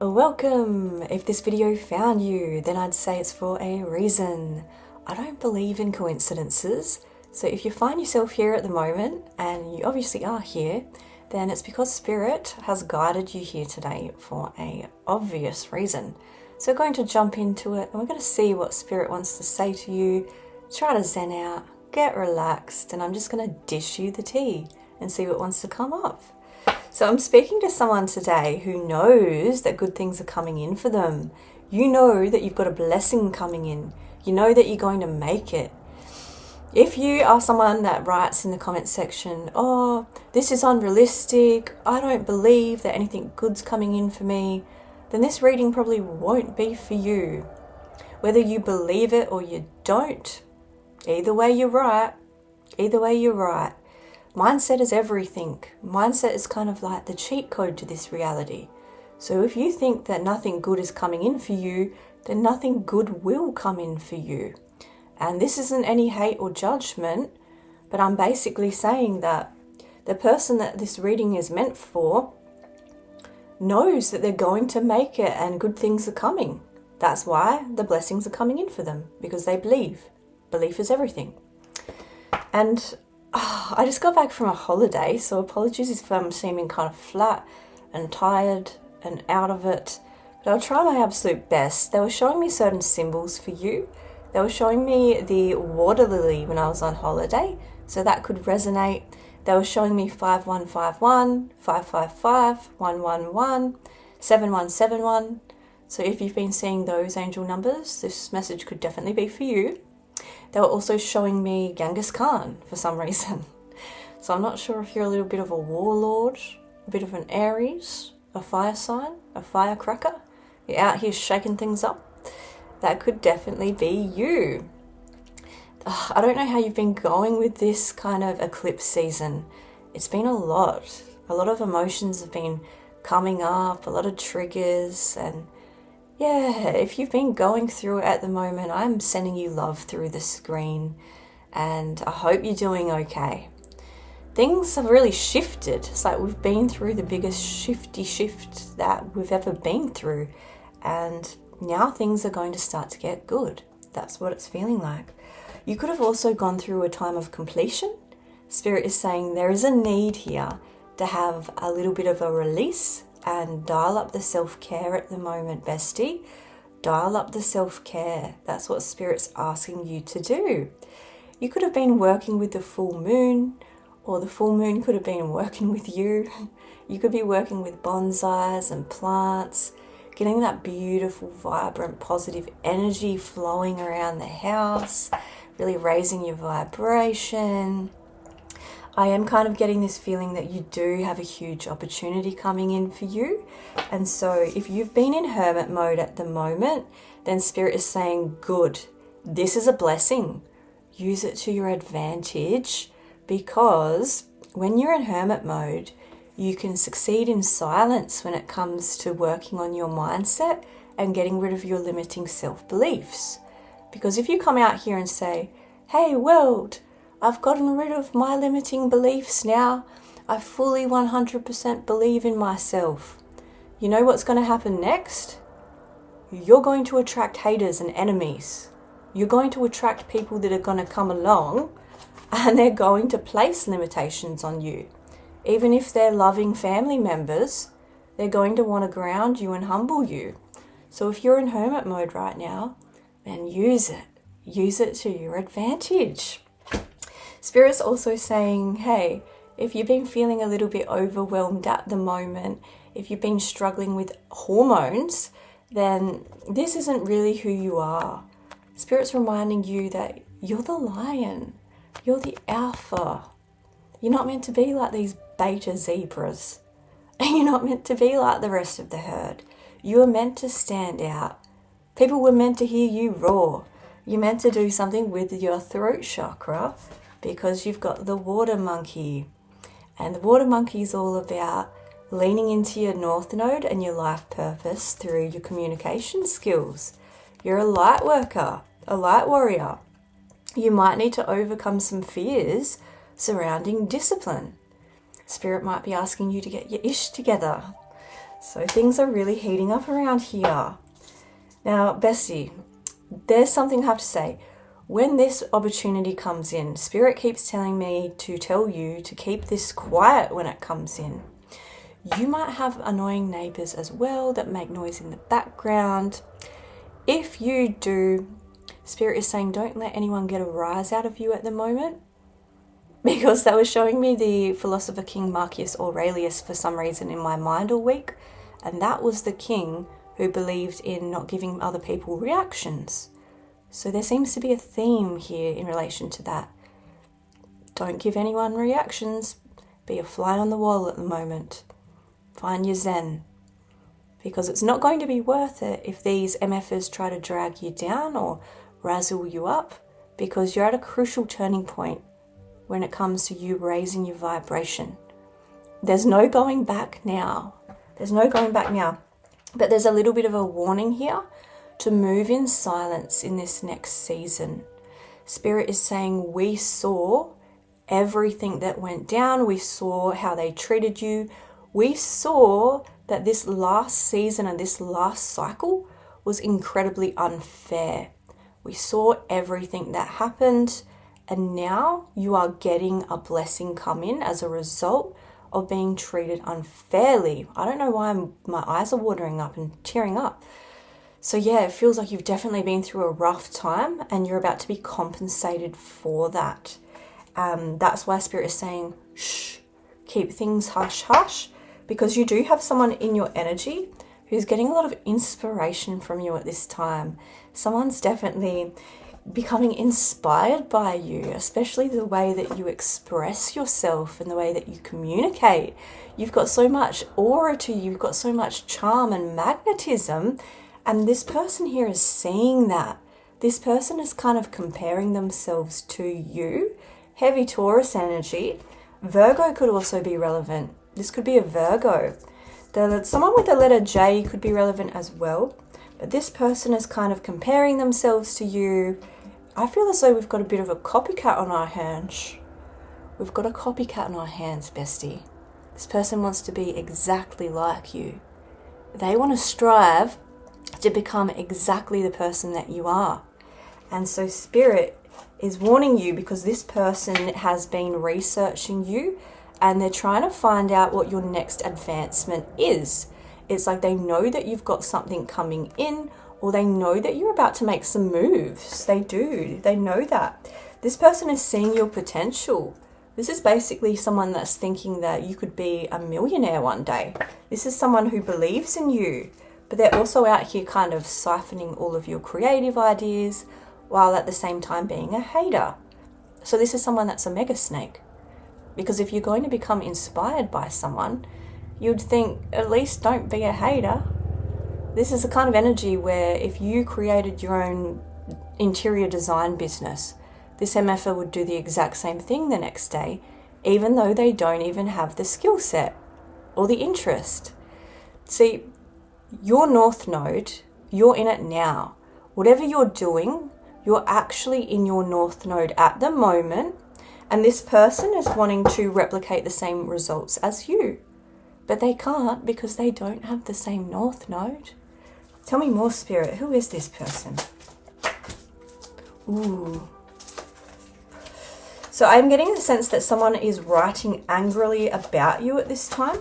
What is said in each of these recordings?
Welcome! If this video found you, then I'd say it's for a reason. I don't believe in coincidences, so if you find yourself here at the moment, and you obviously are here, then it's because Spirit has guided you here today for a obvious reason. So we're going to jump into it, and we're going to see what Spirit wants to say to you. Try to zen out, get relaxed, and I'm just going to dish you the tea and see what wants to come up. So I'm speaking to someone today who knows that good things are coming in for them. You know that you've got a blessing coming in. You know that you're going to make it. If you are someone that writes in the comment section, oh, this is unrealistic, I don't believe that anything good's coming in for me, then this reading probably won't be for you. Whether you believe it or you don't, either way you're right. Either way you're right. Mindset is everything. Mindset is kind of like the cheat code to this reality. So if you think that nothing good is coming in for you, then nothing good will come in for you. And this isn't any hate or judgment, but I'm basically saying that the person that this reading is meant for knows that they're going to make it and good things are coming. That's why the blessings are coming in for them, because they believe. Belief is everything. And I just got back from a holiday, so apologies if I'm seeming kind of flat and tired and out of it, but I'll try my absolute best. They were showing me certain symbols for you. They were showing me the water lily when I was on holiday, so that could resonate. They were showing me 5151, 555, 111, 7171. So if you've been seeing those angel numbers, this message could definitely be for you. They were also showing me Genghis Khan for some reason. So I'm not sure if you're a little bit of a warlord, a bit of an Aries, a fire sign, a firecracker. You're out here shaking things up. That could definitely be you. I don't know how you've been going with this kind of eclipse season. It's been a lot. A lot of emotions have been coming up, a lot of triggers, and yeah, if you've been going through it at the moment, I'm sending you love through the screen, and I hope you're doing okay. Things have really shifted. It's like we've been through the biggest shift that we've ever been through, and now things are going to start to get good. That's what it's feeling like. You could have also gone through a time of completion. Spirit is saying there is a need here to have a little bit of a release and dial up the self-care at the moment, bestie. Dial up the self-care. That's what Spirit's asking you to do. You could have been working with the full moon, or the full moon could have been working with you. You could be working with bonsais and plants, getting that beautiful, vibrant, positive energy flowing around the house, really raising your vibration. I am kind of getting this feeling that you do have a huge opportunity coming in for you. And so if you've been in hermit mode at the moment, then Spirit is saying, good, this is a blessing. Use it to your advantage, because when you're in hermit mode, you can succeed in silence when it comes to working on your mindset and getting rid of your limiting self-beliefs. Because if you come out here and say, hey world, I've gotten rid of my limiting beliefs now. I fully 100% believe in myself. You know what's going to happen next? You're going to attract haters and enemies. You're going to attract people that are going to come along and they're going to place limitations on you. Even if they're loving family members, they're going to want to ground you and humble you. So if you're in hermit mode right now, then use it. Use it to your advantage. Spirit's also saying, hey, if you've been feeling a little bit overwhelmed at the moment, if you've been struggling with hormones, then this isn't really who you are. Spirit's reminding you that you're the lion. You're the alpha. You're not meant to be like these beta zebras. And you're not meant to be like the rest of the herd. You are meant to stand out. People were meant to hear you roar. You're meant to do something with your throat chakra, because you've got the water monkey. And the water monkey is all about leaning into your north node and your life purpose through your communication skills. You're a light worker, a light warrior. You might need to overcome some fears surrounding discipline. Spirit might be asking you to get your ish together. So things are really heating up around here. Now, Bessie, there's something I have to say. When this opportunity comes in, Spirit keeps telling me to tell you to keep this quiet when it comes in. You might have annoying neighbours as well that make noise in the background. If you do, Spirit is saying don't let anyone get a rise out of you at the moment, because that was showing me the philosopher King Marcus Aurelius for some reason in my mind all week, and that was the king who believed in not giving other people reactions. So there seems to be a theme here in relation to that. Don't give anyone reactions. Be a fly on the wall at the moment. Find your zen. Because it's not going to be worth it if these MFers try to drag you down or razzle you up, because you're at a crucial turning point when it comes to you raising your vibration. There's no going back now. There's no going back now. But there's a little bit of a warning here to move in silence in this next season. Spirit is saying we saw everything that went down. We saw how they treated you. We saw that this last season and this last cycle was incredibly unfair. We saw everything that happened, and now you are getting a blessing come in as a result of being treated unfairly. I don't know why my eyes are watering up and tearing up. So yeah, it feels like you've definitely been through a rough time and you're about to be compensated for that. That's why Spirit is saying, shh, keep things hush hush, because you do have someone in your energy who's getting a lot of inspiration from you at this time. Someone's definitely becoming inspired by you, especially the way that you express yourself and the way that you communicate. You've got so much aura to you, you've got so much charm and magnetism, and this person here is seeing that. This person is kind of comparing themselves to you. Heavy Taurus energy. Virgo could also be relevant. This could be a Virgo. Someone with the letter J could be relevant as well. But this person is kind of comparing themselves to you. I feel as though we've got a bit of a copycat on our hands. We've got a copycat on our hands, bestie. This person wants to be exactly like you. They want to strive to become exactly the person that you are. And so Spirit is warning you, because this person has been researching you and they're trying to find out what your next advancement is. It's like they know that you've got something coming in, or they know that you're about to make some moves. They do. They know that. This person is seeing your potential. This is basically someone that's thinking that you could be a millionaire one day. This is someone who believes in you, but they're also out here kind of siphoning all of your creative ideas while at the same time being a hater. So this is someone that's a mega snake. Because if you're going to become inspired by someone, you'd think, at least don't be a hater. This is the kind of energy where if you created your own interior design business, this MFer would do the exact same thing the next day, even though they don't even have the skill set or the interest. See, your North Node, you're in it now. Whatever you're doing, you're actually in your North Node at the moment, and this person is wanting to replicate the same results as you. But they can't because they don't have the same North Node. Tell me more, Spirit. Who is this person? Ooh. So I'm getting the sense that someone is writing angrily about you at this time.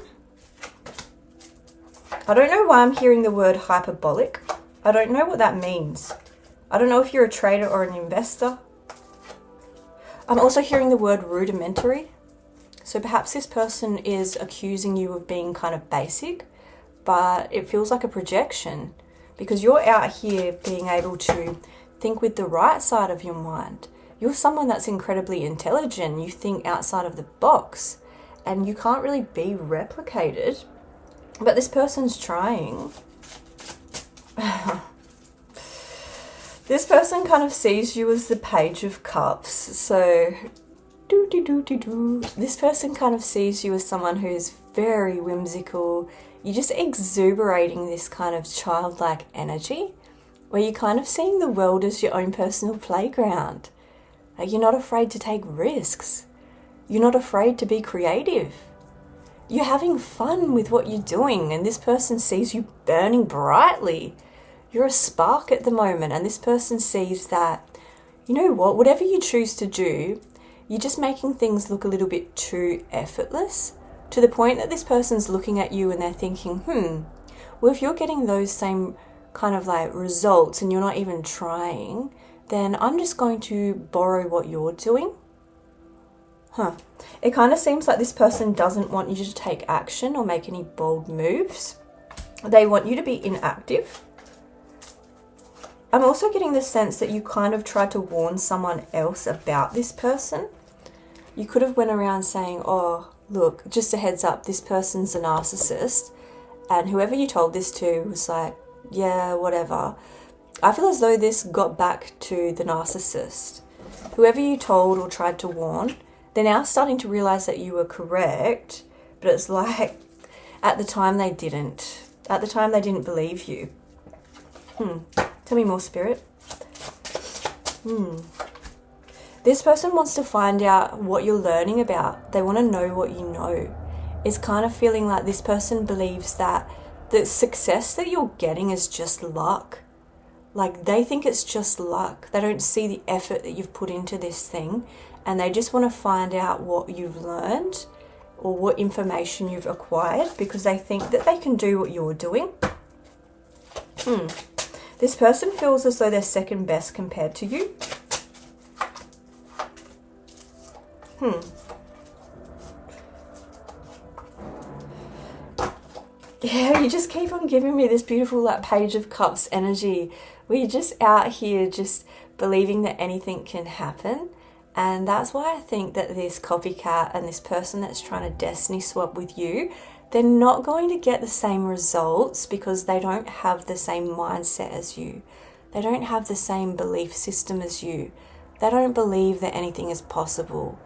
I don't know why I'm hearing the word hyperbolic. I don't know what that means. I don't know if you're a trader or an investor. I'm also hearing the word rudimentary. So perhaps this person is accusing you of being kind of basic, but it feels like a projection because you're out here being able to think with the right side of your mind. You're someone that's incredibly intelligent. You think outside of the box and you can't really be replicated, but this person's trying. This person kind of sees you as the Page of Cups. So, this person kind of sees you as someone who's very whimsical. You're just exuberating this kind of childlike energy where you're kind of seeing the world as your own personal playground. Like, you're not afraid to take risks. You're not afraid to be creative. you're having fun with what you're doing, and this person sees you burning brightly. You're a spark at the moment, and this person sees that, you know what, whatever you choose to do, you're just making things look a little bit too effortless, to the point that this person's looking at you and they're thinking, well, if you're getting those same kind of like results and you're not even trying, then I'm just going to borrow what you're doing. It kind of seems like this person doesn't want you to take action or make any bold moves. They want you to be inactive. I'm also getting the sense that you kind of tried to warn someone else about this person. You could have went around saying, oh, look, just a heads up, this person's a narcissist. And whoever you told this to was like, yeah, whatever. I feel as though this got back to the narcissist. Whoever you told or tried to warn, they're now starting to realize that you were correct, but it's like at the time they didn't. At the time they didn't believe you. Tell me more, Spirit. This person wants to find out what you're learning about. They want to know what you know. It's kind of feeling like this person believes that the success that you're getting is just luck. Like they think it's just luck. They don't see the effort that you've put into this thing, and they just want to find out what you've learned or what information you've acquired because they think that they can do what you're doing. This person feels as though they're second best compared to you. Yeah, you just keep on giving me this beautiful like Page of Cups energy where you're just out here just believing that anything can happen. And that's why I think that this copycat and this person that's trying to destiny swap with you, they're not going to get the same results because they don't have the same mindset as you. They don't have the same belief system as you. They don't believe that anything is possible.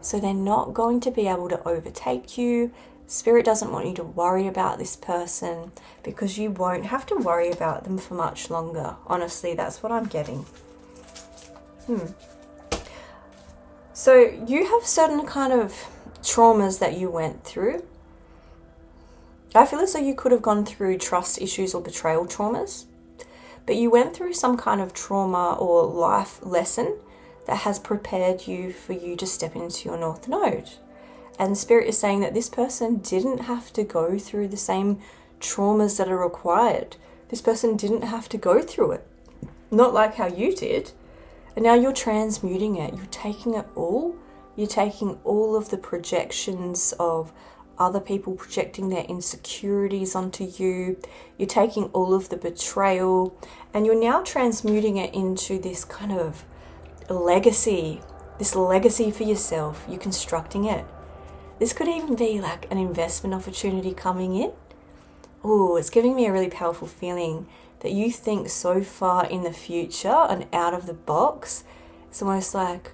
So they're not going to be able to overtake you. Spirit doesn't want you to worry about this person because you won't have to worry about them for much longer. Honestly, that's what I'm getting. So you have certain kind of traumas that you went through. I feel as though you could have gone through trust issues or betrayal traumas, but you went through some kind of trauma or life lesson that has prepared you for you to step into your North Node. And Spirit is saying that this person didn't have to go through the same traumas that are required. This person didn't have to go through it. Not like how you did. And now you're transmuting it. You're taking it all. You're taking all of the projections of other people projecting their insecurities onto you. You're taking all of the betrayal and you're now transmuting it into this kind of legacy. This legacy for yourself. You're constructing it. This could even be like an investment opportunity coming in. Oh, it's giving me a really powerful feeling that you think so far in the future and out of the box. It's almost like,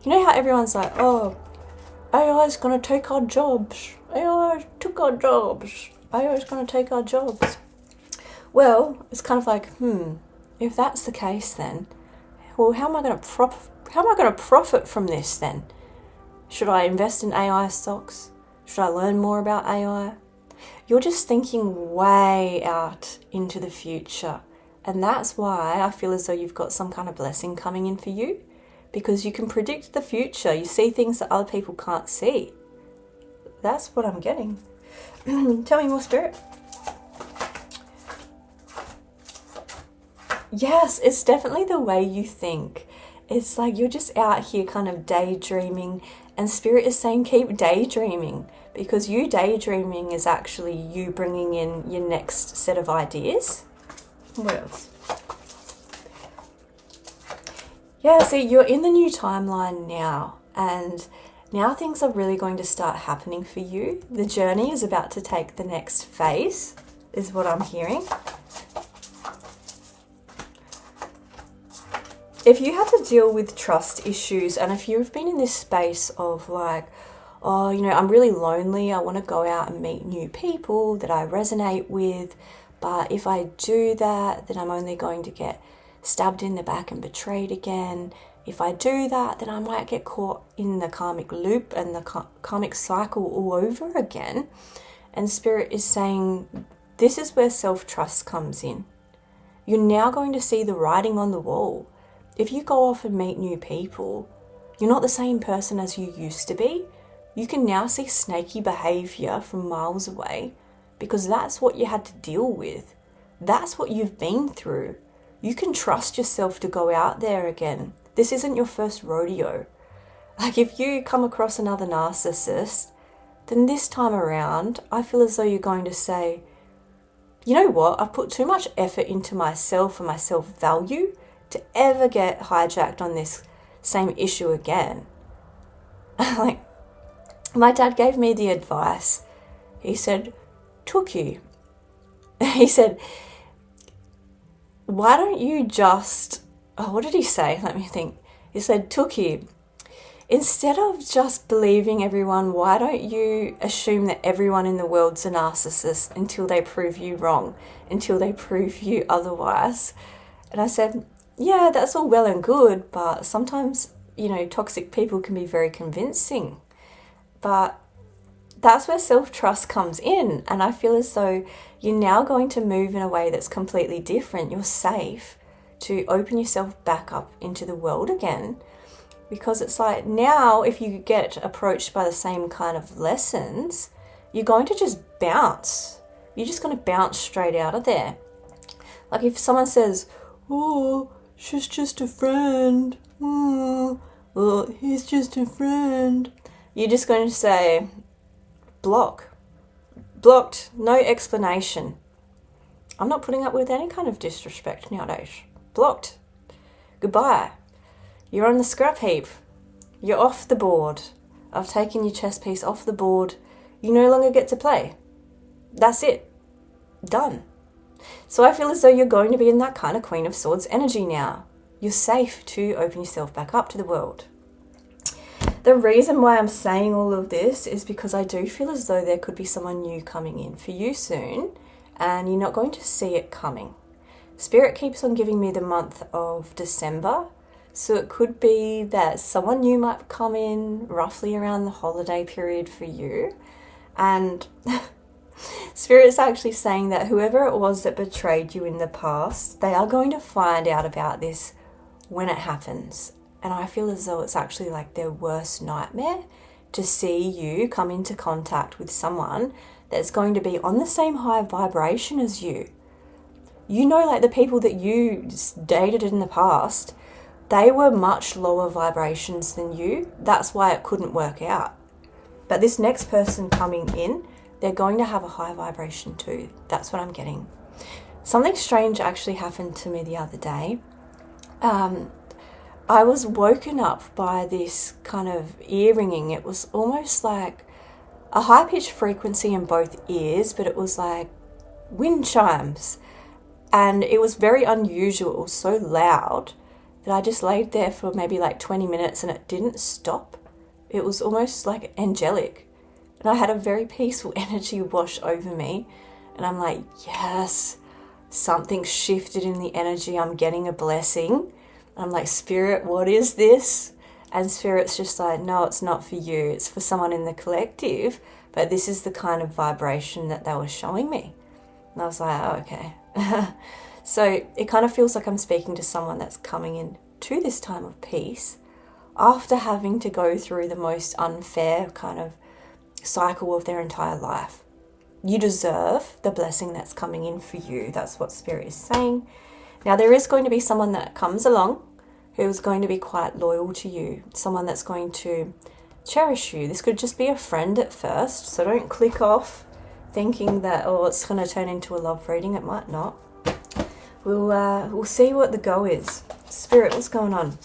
you know how everyone's like, oh, AI is going to take our jobs. AI took our jobs. AI is going to take our jobs. Well, it's kind of like, if that's the case then, well, how am I going to profit from this then? Should I invest in AI stocks? Should I learn more about AI? You're just thinking way out into the future. And that's why I feel as though you've got some kind of blessing coming in for you, because you can predict the future. You see things that other people can't see. That's what I'm getting. Tell me more, Spirit. Yes, it's definitely the way you think. It's like you're just out here kind of daydreaming, and Spirit is saying keep daydreaming, because you daydreaming is actually you bringing in your next set of ideas. What else? Yeah, see, you're in the new timeline now, and now things are really going to start happening for you. The journey is about to take the next phase, is what I'm hearing. If you had to deal with trust issues, and if you've been in this space of like, oh, you know, I'm really lonely, I want to go out and meet new people that I resonate with, but if I do that, then I'm only going to get stabbed in the back and betrayed again. if I do that, then I might get caught in the karmic loop and the karmic cycle all over again. And Spirit is saying, this is where self-trust comes in. You're now going to see the writing on the wall. If you go off and meet new people, you're not the same person as you used to be. You can now see snaky behavior from miles away because that's what you had to deal with. That's what you've been through. You can trust yourself to go out there again. This isn't your first rodeo. Like if you come across another narcissist, then this time around, I feel as though you're going to say, you know what, I've put too much effort into myself and my self-value to ever get hijacked on this same issue again. Like, my dad gave me the advice. He said, Tookie, he said, why don't you just, what did he say? Let me think. He said, Tookie, instead of just believing everyone, why don't you assume that everyone in the world's a narcissist until they prove you wrong, until they prove you otherwise? And I said, yeah, that's all well and good, but sometimes, toxic people can be very convincing. But that's where self-trust comes in. And I feel as though you're now going to move in a way that's completely different. You're safe to open yourself back up into the world again. Because it's like now if you get approached by the same kind of lessons, you're going to just bounce. You're just going to bounce straight out of there. Like if someone says, oh, she's just a friend. Oh, well, he's just a friend. You're just going to say, block. Blocked. No explanation. I'm not putting up with any kind of disrespect nowadays. Blocked. Goodbye. You're on the scrap heap. You're off the board. I've taken your chess piece off the board. You no longer get to play. That's it. Done. So I feel as though you're going to be in that kind of Queen of Swords energy now. You're safe to open yourself back up to the world. The reason why I'm saying all of this is because I do feel as though there could be someone new coming in for you soon, and you're not going to see it coming. Spirit keeps on giving me the month of December, so it could be that someone new might come in roughly around the holiday period for you, and Spirit is actually saying that whoever it was that betrayed you in the past, they are going to find out about this when it happens. And I feel as though it's actually like their worst nightmare to see you come into contact with someone that's going to be on the same high vibration as you. Like the people that you dated in the past, they were much lower vibrations than you. That's why it couldn't work out. But this next person coming in, they're going to have a high vibration too. That's what I'm getting. Something strange actually happened to me the other day. I was woken up by this kind of ear ringing. It was almost like a high-pitched frequency in both ears, but it was like wind chimes. And it was very unusual. It was so loud that I just laid there for maybe like 20 minutes and it didn't stop. It was almost like angelic. And I had a very peaceful energy wash over me. And I'm like, yes, something shifted in the energy. I'm getting a blessing. I'm like, Spirit, what is this? And Spirit's just like, no, it's not for you. It's for someone in the collective. But this is the kind of vibration that they were showing me. And I was like, oh, okay. So it kind of feels like I'm speaking to someone that's coming in to this time of peace after having to go through the most unfair kind of cycle of their entire life. You deserve the blessing that's coming in for you. That's what Spirit is saying. Now, there is going to be someone that comes along who's going to be quite loyal to you, someone that's going to cherish you. This could just be a friend at first, so don't click off thinking that, oh, it's going to turn into a love reading. It might not. We'll see what the go is. Spirit, what's going on?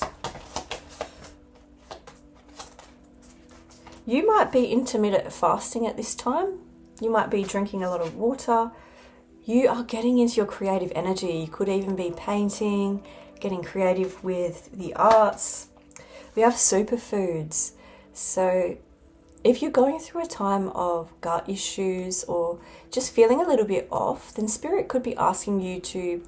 You might be intermittent fasting at this time. You might be drinking a lot of water. You are getting into your creative energy. You could even be painting, getting creative with the arts. We have superfoods. So if you're going through a time of gut issues or just feeling a little bit off, then Spirit could be asking you to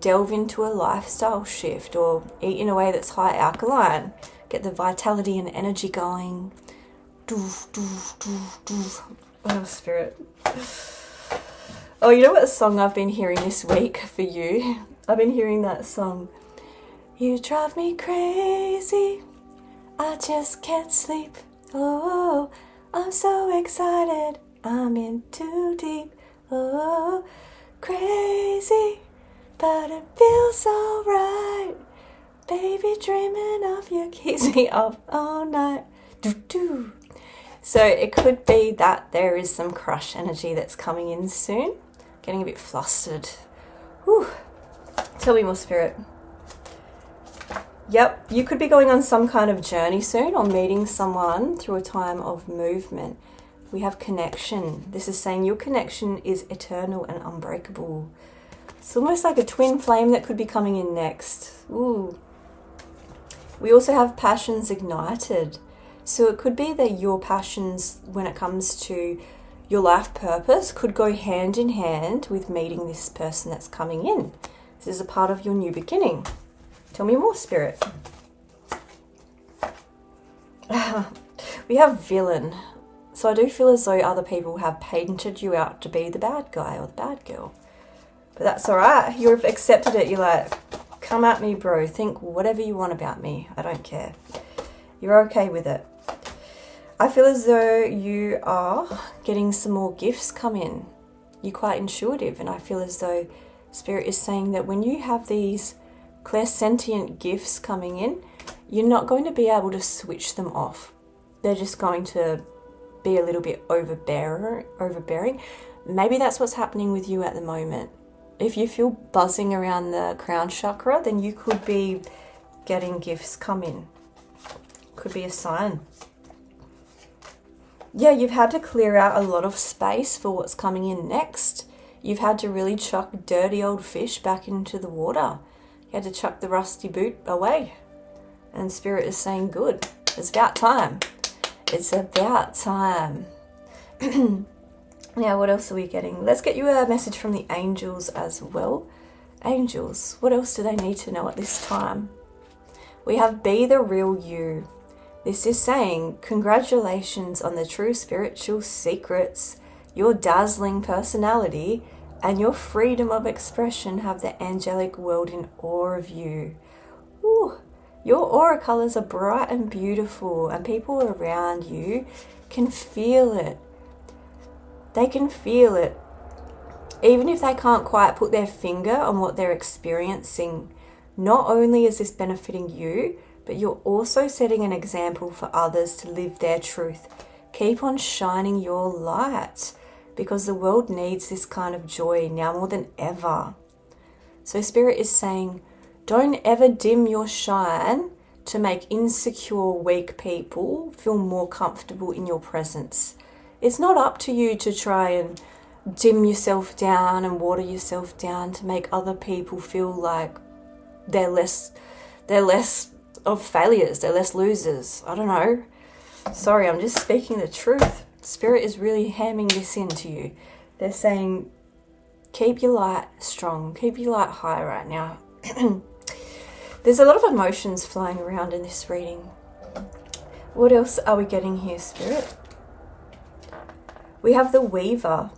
delve into a lifestyle shift or eat in a way that's high alkaline. Get the vitality and energy going. Doof, doof, doof, doof. Oh, Spirit. Oh, you know what song I've been hearing this week for you? I've been hearing that song. You drive me crazy, I just can't sleep. Oh, I'm so excited, I'm in too deep. Oh, crazy, but it feels alright. Baby, dreaming of you keeps me up all night. Doo-doo. So it could be that there is some crush energy that's coming in soon. Getting a bit flustered. Whew. Tell me more, Spirit. Yep, you could be going on some kind of journey soon or meeting someone through a time of movement. We have connection. This is saying your connection is eternal and unbreakable. It's almost like a twin flame that could be coming in next. Ooh. We also have passions ignited. So it could be that your passions, when it comes to your life purpose, could go hand in hand with meeting this person that's coming in. This is a part of your new beginning. Tell me more, Spirit. We have villain. So I do feel as though other people have painted you out to be the bad guy or the bad girl. But that's all right. You've accepted it. You're like, come at me, bro. Think whatever you want about me. I don't care. You're okay with it. I feel as though you are getting some more gifts come in. You're quite intuitive, and I feel as though Spirit is saying that when you have these clairsentient gifts coming in, you're not going to be able to switch them off. They're just going to be a little bit overbearing. Maybe that's what's happening with you at the moment. If you feel buzzing around the crown chakra, then you could be getting gifts come in. Could be a sign. Yeah, you've had to clear out a lot of space for what's coming in next. You've had to really chuck dirty old fish back into the water. You had to chuck the rusty boot away. And Spirit is saying, good. It's about time. It's about time. Now, what else are we getting? Let's get you a message from the angels as well. Angels, what else do they need to know at this time? We have be the real you. This is saying, congratulations on the true spiritual secrets. Your dazzling personality and your freedom of expression have the angelic world in awe of you. Ooh, your aura colors are bright and beautiful, and people around you can feel it. They can feel it. Even if they can't quite put their finger on what they're experiencing, not only is this benefiting you, but you're also setting an example for others to live their truth. Keep on shining your light, because the world needs this kind of joy now more than ever. So Spirit is saying, don't ever dim your shine to make insecure, weak people feel more comfortable in your presence. It's not up to you to try and dim yourself down and water yourself down to make other people feel like they're less of failures, they're less losers. I don't know. Sorry, I'm just speaking the truth. Spirit is really hamming this into you. They're saying, keep your light strong, keep your light high right now. There's a lot of emotions flying around in this reading. What else are we getting here, Spirit? We have the Weaver.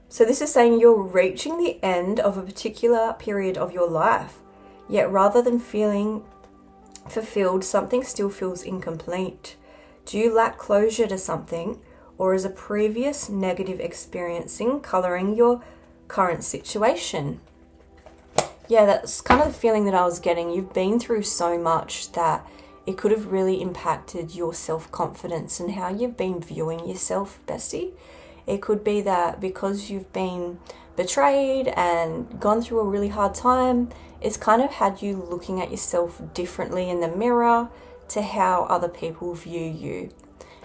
So this is saying you're reaching the end of a particular period of your life, yet rather than feeling fulfilled, something still feels incomplete. Do you lack closure to something, or is a previous negative experiencing coloring your current situation? Yeah, that's kind of the feeling that I was getting. You've been through so much that it could have really impacted your self-confidence and how you've been viewing yourself, bestie. It could be that because you've been betrayed and gone through a really hard time, it's kind of had you looking at yourself differently in the mirror to how other people view you.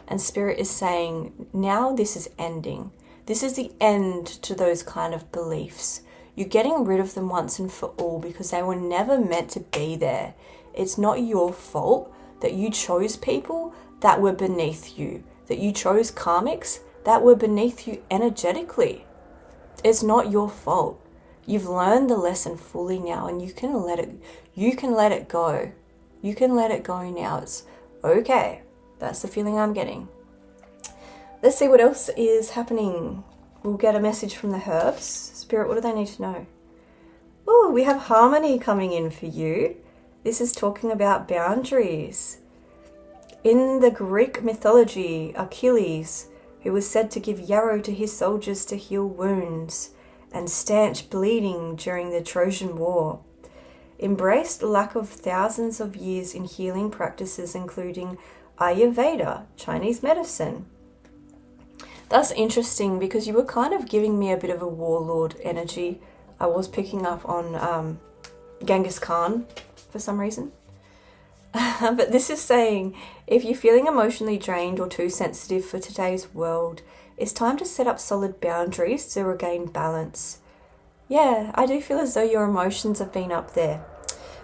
And Spirit is saying, now this is ending. This is the end to those kind of beliefs. You're getting rid of them once and for all because they were never meant to be there. It's not your fault that you chose people that were beneath you, that you chose karmics that were beneath you energetically. It's not your fault. You've learned the lesson fully now, and you can let it go. You can let it go now. It's okay. That's the feeling I'm getting. Let's see what else is happening. We'll get a message from the herbs. Spirit, what do they need to know? Oh, we have harmony coming in for you. This is talking about boundaries. In the Greek mythology, Achilles, who was said to give yarrow to his soldiers to heal wounds and stanch bleeding during the Trojan War, embraced the lack of thousands of years in healing practices including Ayurveda, Chinese medicine. That's interesting because you were kind of giving me a bit of a warlord energy. I was picking up on Genghis Khan for some reason. But this is saying, if you're feeling emotionally drained or too sensitive for today's world, it's time to set up solid boundaries to regain balance. Yeah, I do feel as though your emotions have been up there.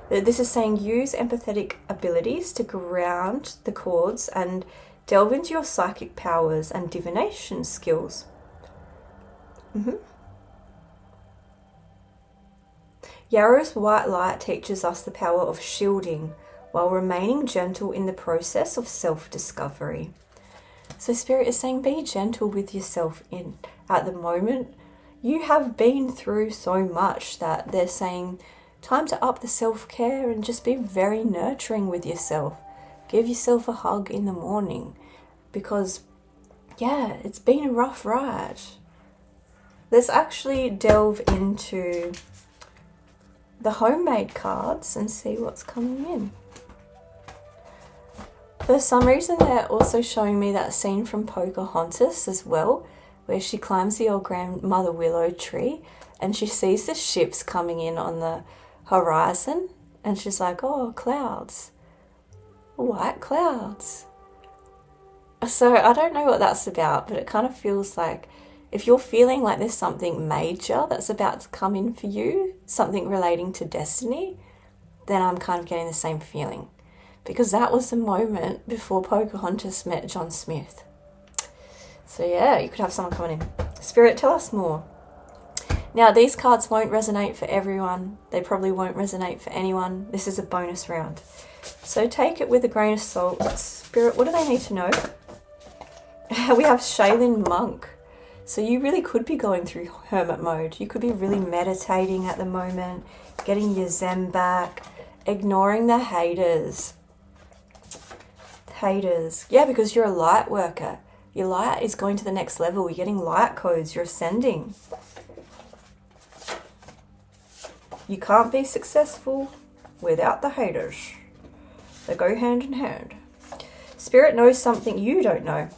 But this is saying use empathetic abilities to ground the cords and delve into your psychic powers and divination skills. Yarrow's white light teaches us the power of shielding while remaining gentle in the process of self-discovery. So Spirit is saying be gentle with yourself at the moment. You have been through so much that they're saying time to up the self-care and just be very nurturing with yourself. Give yourself a hug in the morning because, yeah, it's been a rough ride. Let's actually delve into the homemade cards and see what's coming in. For some reason, they're also showing me that scene from Pocahontas as well, where she climbs the old grandmother willow tree and she sees the ships coming in on the horizon and she's like, oh, clouds, white clouds. So I don't know what that's about, but it kind of feels like if you're feeling like there's something major that's about to come in for you, something relating to destiny, then I'm kind of getting the same feeling. Because that was the moment before Pocahontas met John Smith. So yeah, you could have someone coming in. Spirit, tell us more. Now, these cards won't resonate for everyone. They probably won't resonate for anyone. This is a bonus round. So take it with a grain of salt. Spirit, what do they need to know? We have Shaolin Monk. So you really could be going through hermit mode. You could be really meditating at the moment, getting your zen back, ignoring the haters. Yeah, because you're a light worker. Your light is going to the next level. You're getting light codes. You're ascending. You can't be successful without the haters. They go hand in hand. Spirit knows something you don't know.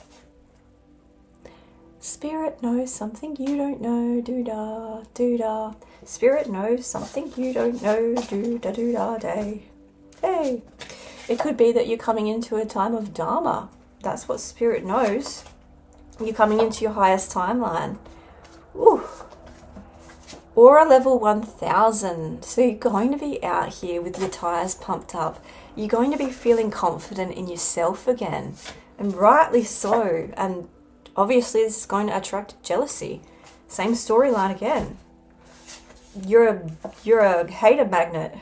Spirit knows something you don't know. Do-da, do-da. Spirit knows something you don't know. Do-da-do-da day. Hey. It could be that you're coming into a time of Dharma. That's what Spirit knows. You're coming into your highest timeline. Ooh. Aura level 1000. So you're going to be out here with your tires pumped up. You're going to be feeling confident in yourself again. And rightly so. And obviously this is going to attract jealousy. Same storyline again. You're a hater magnet.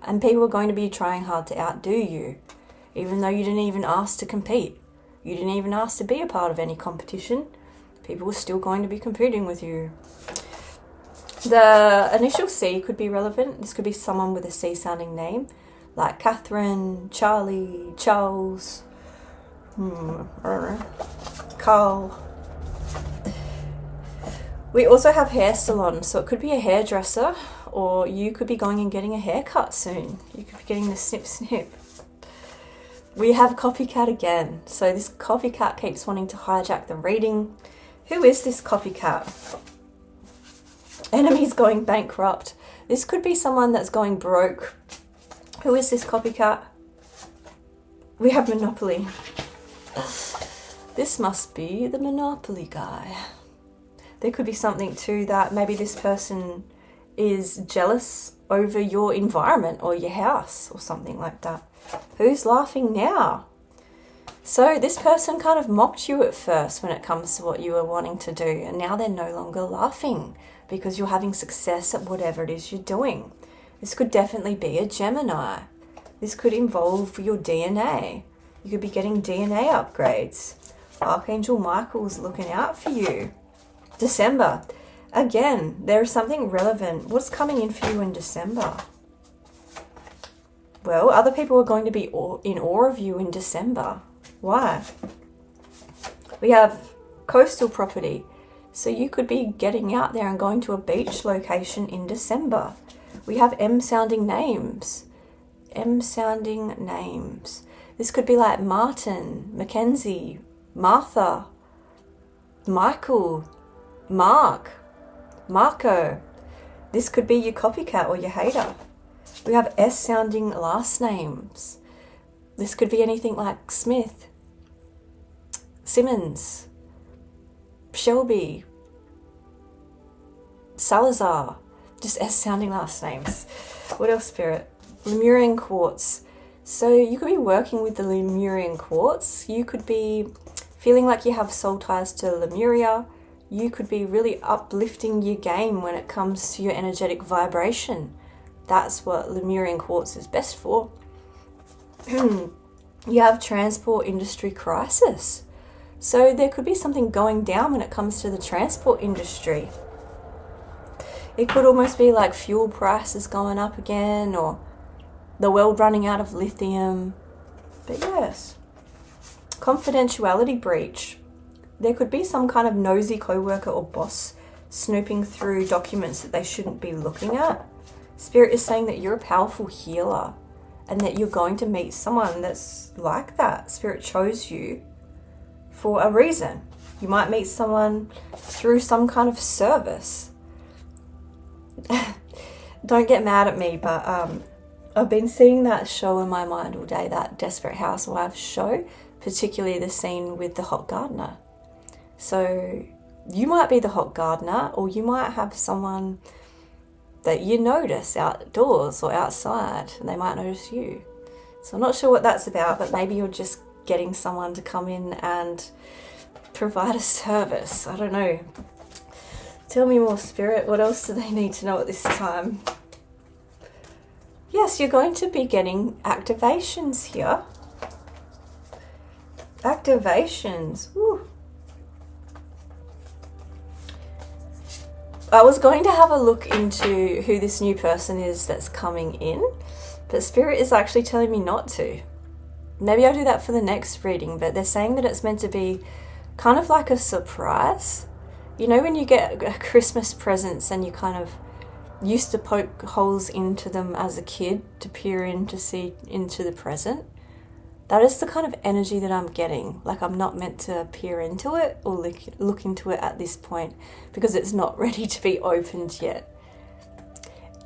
And people are going to be trying hard to outdo you, even though you didn't even ask to compete. You didn't even ask to be a part of any competition. People are still going to be competing with you. The initial C could be relevant. This could be someone with a C sounding name, like Catherine, Charlie, Charles, I don't know, Carl. We also have hair salon, so it could be a hairdresser, or you could be going and getting a haircut soon. You could be getting the snip snip. We have copycat again. So this copycat keeps wanting to hijack the reading. Who is this copycat? Enemies going bankrupt. This could be someone that's going broke. Who is this copycat? We have Monopoly. This must be the Monopoly guy. There could be something to that. Maybe this person is jealous over your environment or your house or something like that. Who's laughing now? So this person kind of mocked you at first when it comes to what you were wanting to do, and now they're no longer laughing because you're having success at whatever it is you're doing. This could definitely be a Gemini. This could involve your DNA. You could be getting DNA upgrades. Archangel Michael's looking out for you. December. Again, there is something relevant. What's coming in for you in December? Well, other people are going to be in awe of you in December. Why? We have coastal property. So you could be getting out there and going to a beach location in December. We have M-sounding names. M-sounding names. This could be like Martin, Mackenzie, Martha, Michael, Mark, Marco. This could be your copycat or your hater. We have S-sounding last names. This could be anything like Smith, Simmons, Shelby, Salazar. Just S-sounding last names. What else, Spirit? Lemurian quartz. So you could be working with the Lemurian quartz. You could be feeling like you have soul ties to Lemuria. You could be really uplifting your game when it comes to your energetic vibration. That's what Lemurian quartz is best for. You have transport industry crisis. So there could be something going down when it comes to the transport industry. It could almost be like fuel prices going up again, or the world running out of lithium. But yes, confidentiality breach. There could be some kind of nosy coworker or boss snooping through documents that they shouldn't be looking at. Spirit is saying that you're a powerful healer and that you're going to meet someone that's like that. Spirit chose you for a reason. You might meet someone through some kind of service. Don't get mad at me, but I've been seeing that show in my mind all day, that Desperate Housewives show, particularly the scene with the hot gardener. So you might be the hot gardener, or you might have someone that you notice outdoors or outside, and they might notice you. So I'm not sure what that's about, but maybe you're just getting someone to come in and provide a service. I don't know. Tell me more, Spirit. What else do they need to know at this time? Yes, you're going to be getting activations here. Activations. Woo. I was going to have a look into who this new person is that's coming in, but Spirit is actually telling me not to. Maybe I'll do that for the next reading, but they're saying that it's meant to be kind of like a surprise. You know when you get Christmas presents and you kind of used to poke holes into them as a kid to peer in to see into the present? That is the kind of energy that I'm getting. Like I'm not meant to peer into it or look into it at this point because it's not ready to be opened yet.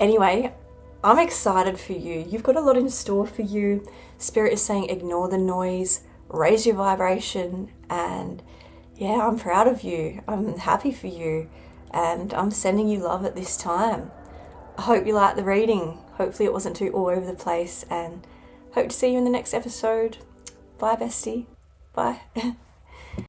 Anyway, I'm excited for you. You've got a lot in store for you. Spirit is saying ignore the noise, raise your vibration, and yeah, I'm proud of you. I'm happy for you, and I'm sending you love at this time. I hope you liked the reading. Hopefully it wasn't too all over the place, and hope to see you in the next episode. Bye, bestie. Bye.